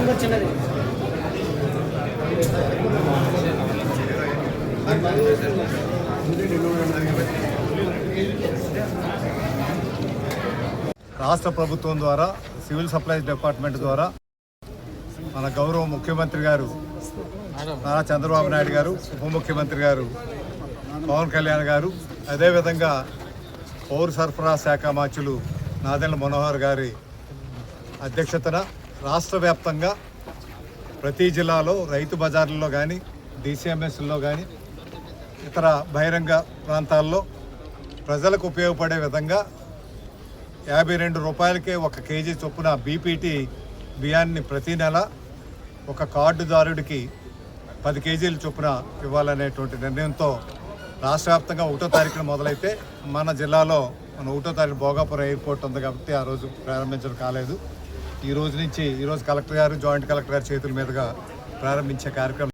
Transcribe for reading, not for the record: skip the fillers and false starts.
రాష్ట్ర ప్రభుత్వం ద్వారా సివిల్ సప్లైస్ డిపార్ట్మెంట్ ద్వారా మన గౌరవ ముఖ్యమంత్రి గారు నారా చంద్రబాబు నాయుడు గారు, ఉప ముఖ్యమంత్రి గారు పవన్ కళ్యాణ్ గారు, అదేవిధంగా పౌర సరఫరా శాఖ మంత్రులు నాదెండ్ల మనోహర్ గారి అధ్యక్షతన రాష్ట్ర వ్యాప్తంగా ప్రతి జిల్లాలో రైతు బజార్లలో కానీ, డిసిఎంఎస్లో కానీ, ఇతర బహిరంగ ప్రాంతాల్లో ప్రజలకు ఉపయోగపడే విధంగా 52 రూపాయలకే 1 కేజీ చొప్పున బీపీటీ బియ్యాన్ని ప్రతి నెల ఒక కార్డుదారుడికి 10 కేజీల చొప్పున ఇవ్వాలనేటువంటి నిర్ణయంతో రాష్ట్ర వ్యాప్తంగా 1వ తారీఖున మొదలైతే మన జిల్లాలో 1వ తారీఖు భోగాపురం ఎయిర్పోర్ట్ ఉంది కాబట్టి ఆ రోజు ప్రారంభించడం కాలేదు. ఈ రోజు కలెక్టర్ గారు, జాయింట్ కలెక్టర్ గారి చేతుల మీదుగా ప్రారంభించే కార్యక్రమం